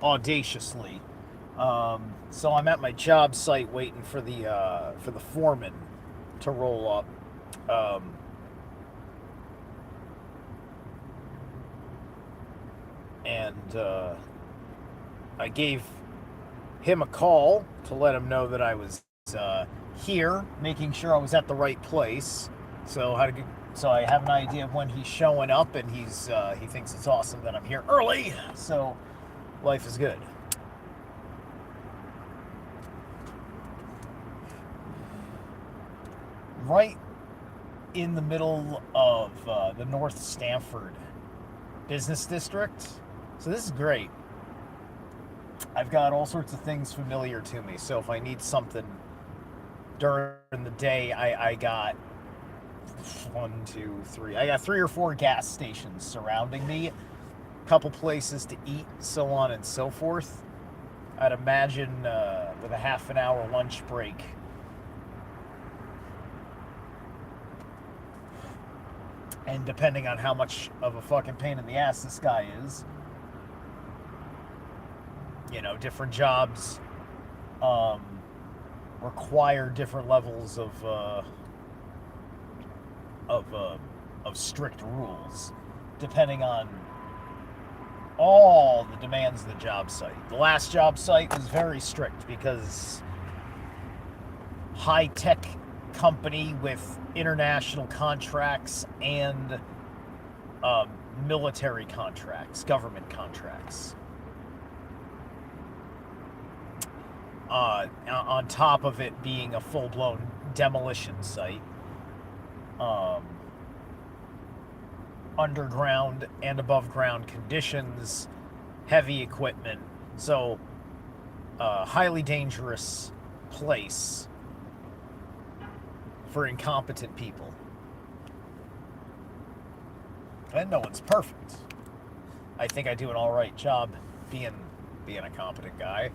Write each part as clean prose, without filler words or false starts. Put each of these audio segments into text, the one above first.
audaciously. So I'm at my job site waiting for the foreman to roll up. Um, and I gave him a call to let him know that I was here, making sure I was at the right place. So so I have an idea of when he's showing up, and he thinks it's awesome that I'm here early. So life is good. Right in the middle of the North Stamford business district. So this is great. I've got all sorts of things familiar to me. So if I need something during the day, I got one, two, three. I got 3 or 4 gas stations surrounding me, a couple places to eat, so on and so forth. I'd imagine with a half an hour lunch break, and depending on how much of a fucking pain in the ass this guy is, different jobs um, require different levels of strict rules, depending on all the demands of the job site. The last job site was very strict because high tech company with international contracts and military contracts, government contracts. On top of it being a full blown demolition site, um, underground and above ground conditions, heavy equipment. So, highly dangerous place for incompetent people. And no one's perfect. I think I do an all right job being a competent guy.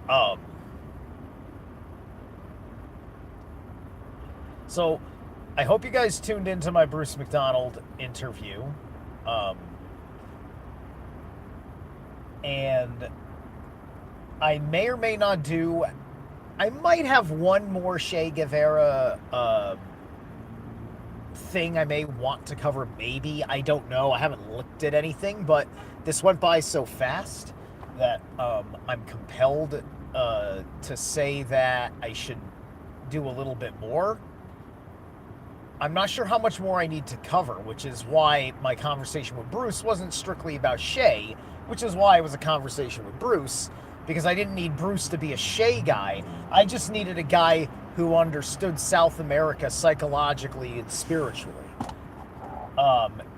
um, so, I hope you guys tuned into my Bruce McDonald interview. Um, and I may or may not do. I might have one more Che Guevara thing I may want to cover, maybe. I don't know. I haven't looked at anything, but this went by so fast that I'm compelled to say that I should do a little bit more. I'm not sure how much more I need to cover, which is why my conversation with Bruce wasn't strictly about Che, which is why it was a conversation with Bruce, because I didn't need Bruce to be a Che guy. I just needed a guy who understood South America psychologically and spiritually,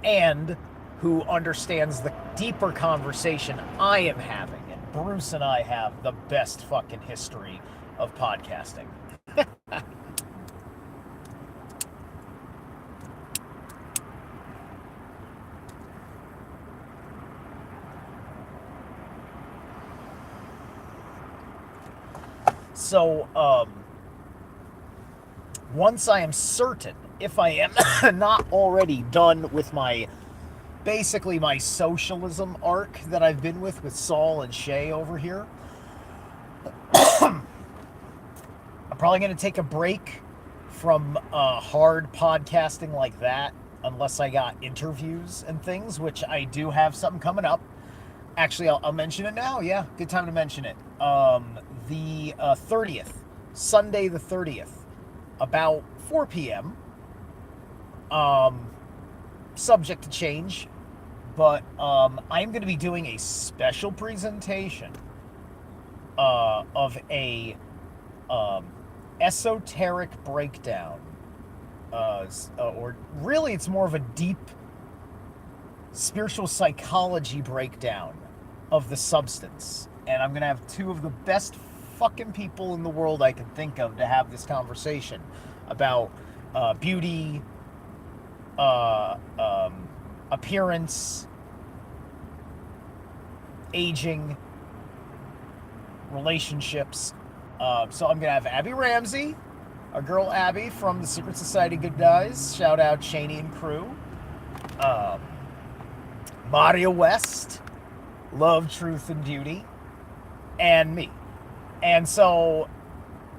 and who understands the deeper conversation I am having. And Bruce and I have the best fucking history of podcasting. So, once I am certain, if I am not already done with basically my socialism arc that I've been with Saul and Che over here, I'm probably going to take a break from hard podcasting like that, unless I got interviews and things, which I do have something coming up. Actually, I'll mention it now. Yeah, good time to mention it. The 30th, Sunday the 30th, about 4 p.m. Subject to change, but I'm going to be doing a special presentation of a esoteric breakdown, or really it's more of a deep spiritual psychology breakdown of the substance. And I'm going to have 2 of the best fucking people in the world I can think of to have this conversation about beauty, appearance, aging, relationships. So I'm going to have Abbie Ramsey, our girl Abbie from the Secret Society Good Guys. Shout out Cheney and crew. um, Maria West, Love, Truth, and Beauty, and me. And so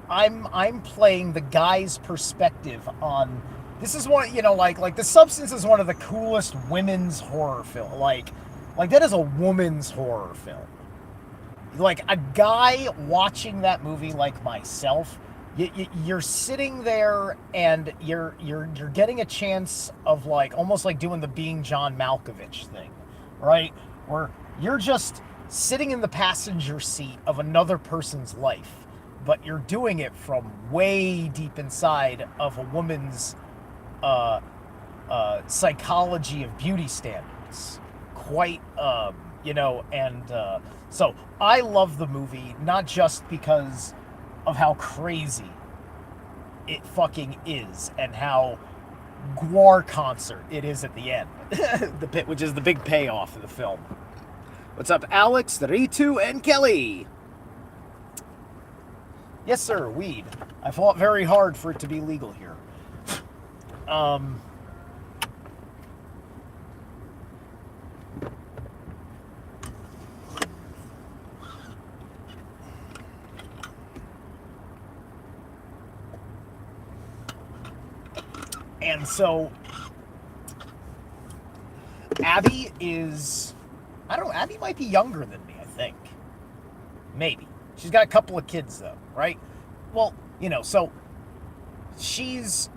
I'm playing the guy's perspective on this is one, like The Substance is one of the coolest women's horror film. Like that is a woman's horror film. Like a guy watching that movie like myself, you're sitting there and you're getting a chance of like almost like doing the Being John Malkovich thing, right? Where you're just sitting in the passenger seat of another person's life, but you're doing it from way deep inside of a woman's psychology of beauty standards. Quite, so I love the movie, not just because of how crazy it fucking is and how Gwar concert it is at the end, which is the big payoff of the film. What's up, Alex, Ritu, and Kelly? Yes, sir, weed. I fought very hard for it to be legal here. And so, Abbie is, I don't know, Abbie might be younger than me, I think. Maybe. She's got a couple of kids, though, right? Well, so she's,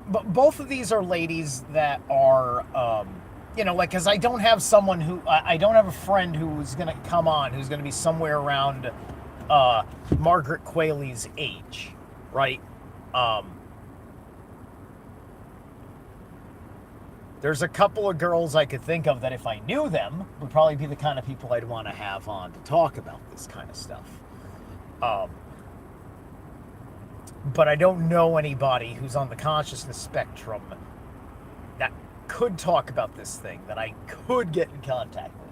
but both of these are ladies that are, because I don't have someone I don't have a friend who's going to come on, who's going to be somewhere around Margaret Qualley's age, right? There's a couple of girls I could think of that if I knew them would probably be the kind of people I'd want to have on to talk about this kind of stuff. But I don't know anybody who's on the consciousness spectrum that could talk about this thing that I could get in contact with,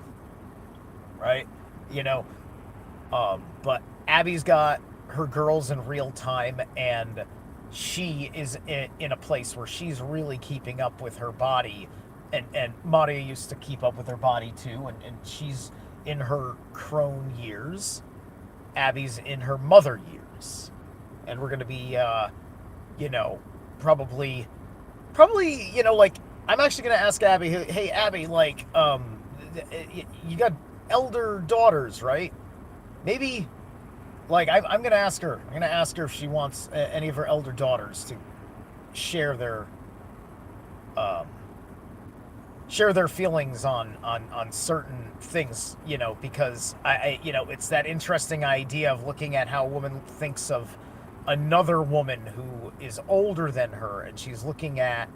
right? But Abbie's got her girls in real time, and she is in a place where she's really keeping up with her body, and Maria used to keep up with her body too, and she's in her crone years. Abbie's in her mother years, and we're gonna be probably like I'm actually gonna ask Abbie, hey Abbie, like you got elder daughters, right? Maybe like I'm gonna ask her. I'm gonna ask her if she wants any of her elder daughters to share their feelings on certain things, because I it's that interesting idea of looking at how a woman thinks of another woman who is older than her, and she's looking at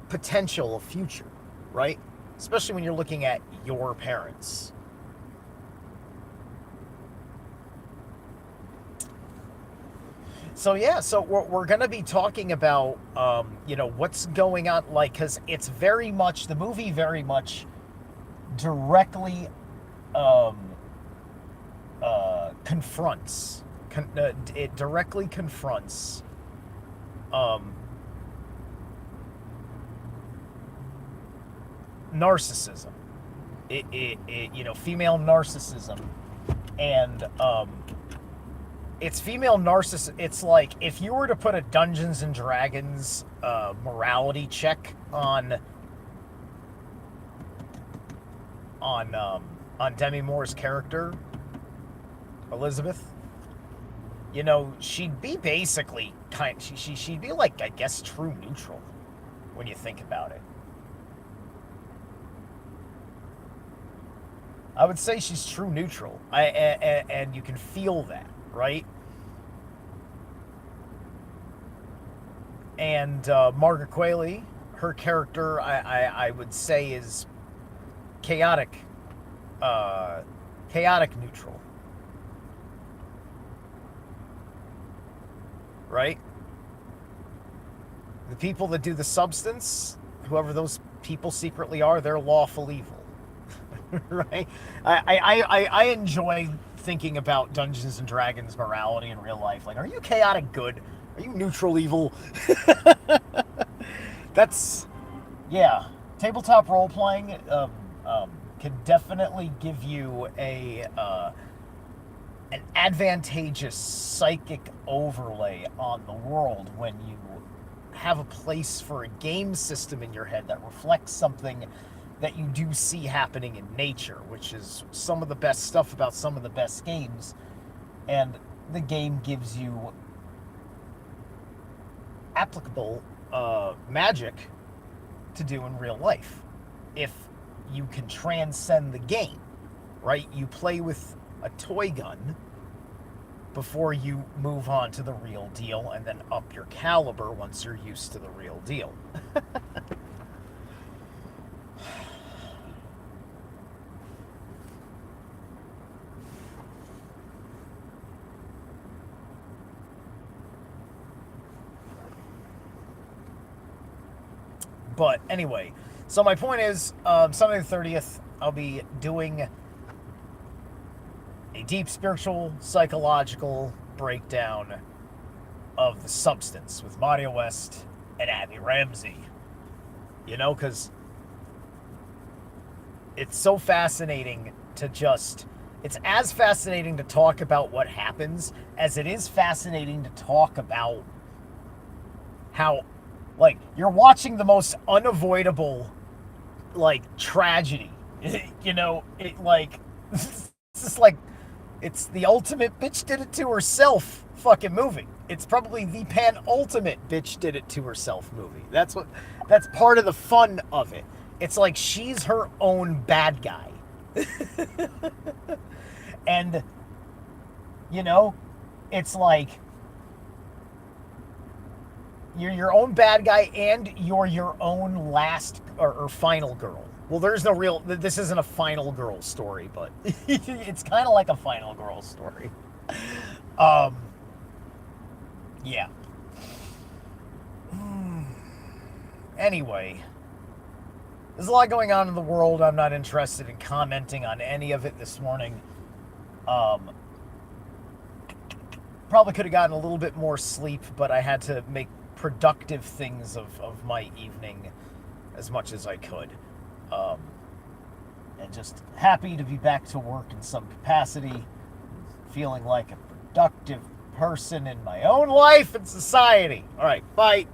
potential of future, right? Especially when you're looking at your parents. So yeah, so we're going to be talking about, what's going on, like, because it's very much, the movie very much directly confronts, it directly confronts narcissism, female narcissism, and it's female narcissism. It's like if you were to put a Dungeons and Dragons morality check on Demi Moore's character, Elizabeth, she'd be basically she'd be like, I guess, true neutral when you think about it. I would say she's true neutral. And you can feel that, right? And Margaret Qualley, her character, I would say, is chaotic neutral, right? The people that do the substance, whoever those people secretly are, they're lawful evil. Right? I enjoy thinking about Dungeons and Dragons morality in real life. Like, are you chaotic good? Are you neutral evil? That's Yeah, tabletop role playing can definitely give you an advantageous psychic overlay on the world when you have a place for a game system in your head that reflects something that you do see happening in nature, which is some of the best stuff about some of the best games. And the game gives you applicable magic to do in real life if you can transcend the game, right? You play with a toy gun before you move on to the real deal and then up your caliber once you're used to the real deal. But anyway, so my point is, Sunday the 30th, I'll be doing a deep spiritual, psychological breakdown of the substance with Marja West and Abbie Ramsey. You know, because it's so fascinating to just. It's as fascinating to talk about what happens as it is fascinating to talk about how, like, you're watching the most unavoidable, like, tragedy. You know, it, like, it's just like, it's the ultimate bitch did it to herself fucking movie. It's probably the penultimate bitch did it to herself movie. That's part of the fun of it. It's like she's her own bad guy. And, you know, it's like you're your own bad guy and you're your own last or final girl. Well, there's no real, this isn't a final girl story, but it's kind of like a final girl story. Yeah. Anyway, there's a lot going on in the world. I'm not interested in commenting on any of it this morning. Probably could have gotten a little bit more sleep, but I had to make productive things of my evening as much as I could. And just happy to be back to work in some capacity, feeling like a productive person in my own life and society. All right, bye.